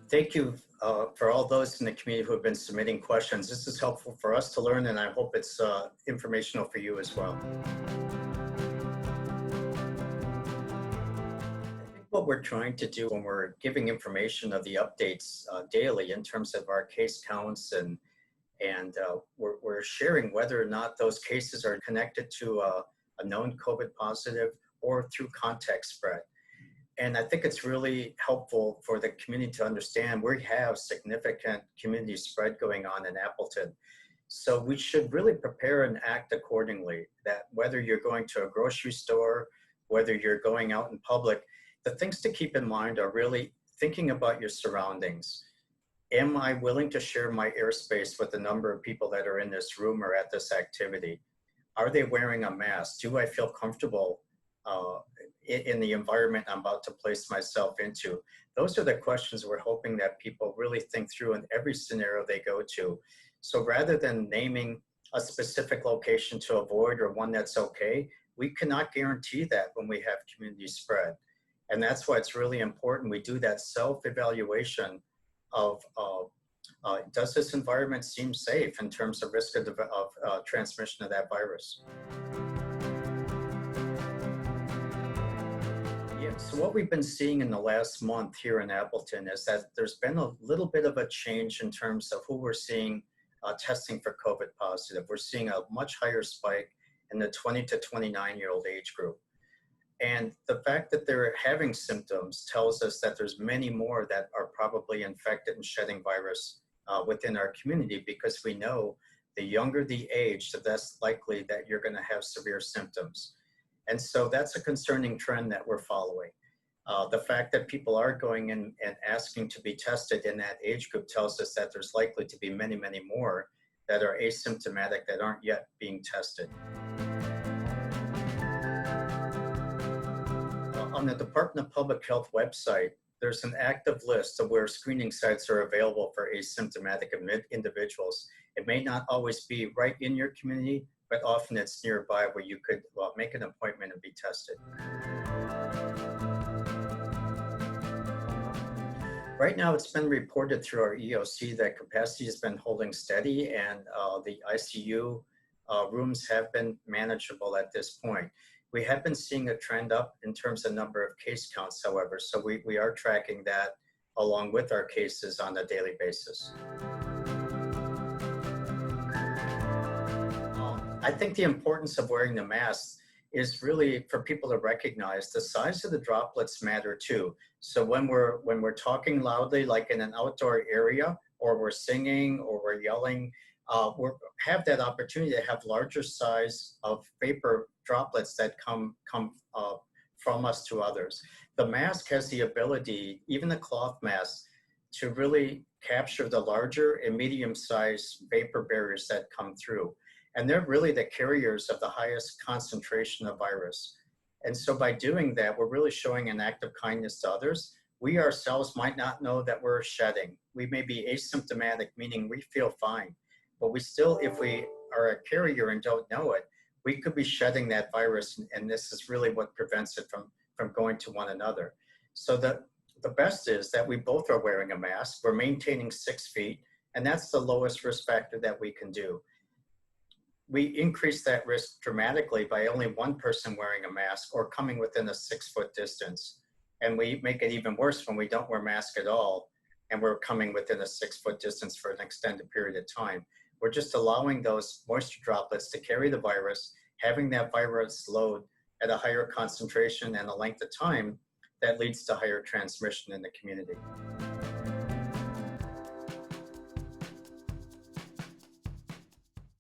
Thank you for all those in the community who have been submitting questions. This is helpful for us to learn, and I hope it's informational for you as well. I think what we're trying to do when we're giving information of the updates daily in terms of our case counts and we're sharing whether or not those cases are connected to a known COVID positive or through contact spread. And I think it's really helpful for the community to understand we have significant community spread going on in Appleton. So we should really prepare and act accordingly, that whether you're going to a grocery store, whether you're going out in public, the things to keep in mind are really thinking about your surroundings. Am I willing to share my airspace with the number of people that are in this room or at this activity? Are they wearing a mask? Do I feel comfortable in the environment I'm about to place myself into? Those are the questions we're hoping that people really think through in every scenario they go to. So rather than naming a specific location to avoid or one that's okay, we cannot guarantee that when we have community spread. And that's why it's really important we do that self-evaluation of does this environment seem safe in terms of risk of transmission of that virus? Yeah, so what we've been seeing in the last month here in Appleton is that there's been a little bit of a change in terms of who we're seeing testing for COVID positive. We're seeing a much higher spike in the 20 to 29-year-old age group. And the fact that they're having symptoms tells us that there's many more that are probably infected and shedding virus within our community, because we know the younger the age, the less likely that you're going to have severe symptoms. And so that's a concerning trend that we're following. The fact that people are going in and asking to be tested in that age group tells us that there's likely to be many, many more that are asymptomatic that aren't yet being tested. On the Department of Public Health website, there's an active list of where screening sites are available for asymptomatic individuals. It may not always be right in your community, but often it's nearby where you could make an appointment and be tested. Right now, it's been reported through our EOC that capacity has been holding steady, and the ICU rooms have been manageable at this point. We have been seeing a trend up in terms of number of case counts, however, so we are tracking that along with our cases on a daily basis. I think the importance of wearing the mask is really for people to recognize the size of the droplets matter too. So when we're talking loudly, like in an outdoor area, or we're singing or we're yelling, we have that opportunity to have larger size of vapor droplets that come from us to others. The mask has the ability, even the cloth mask, to really capture the larger and medium-sized vapor barriers that come through. And they're really the carriers of the highest concentration of virus. And so by doing that, we're really showing an act of kindness to others. We ourselves might not know that we're shedding. We may be asymptomatic, meaning we feel fine. But we still, if we are a carrier and don't know it, we could be shedding that virus, and this is really what prevents it from going to one another. So the best is that we both are wearing a mask, we're maintaining 6 feet, and that's the lowest risk factor that we can do. We increase that risk dramatically by only one person wearing a mask or coming within a 6-foot distance. And we make it even worse when we don't wear masks at all and we're coming within a 6-foot distance for an extended period of time. We're just allowing those moisture droplets to carry the virus, having that virus load at a higher concentration and a length of time that leads to higher transmission in the community.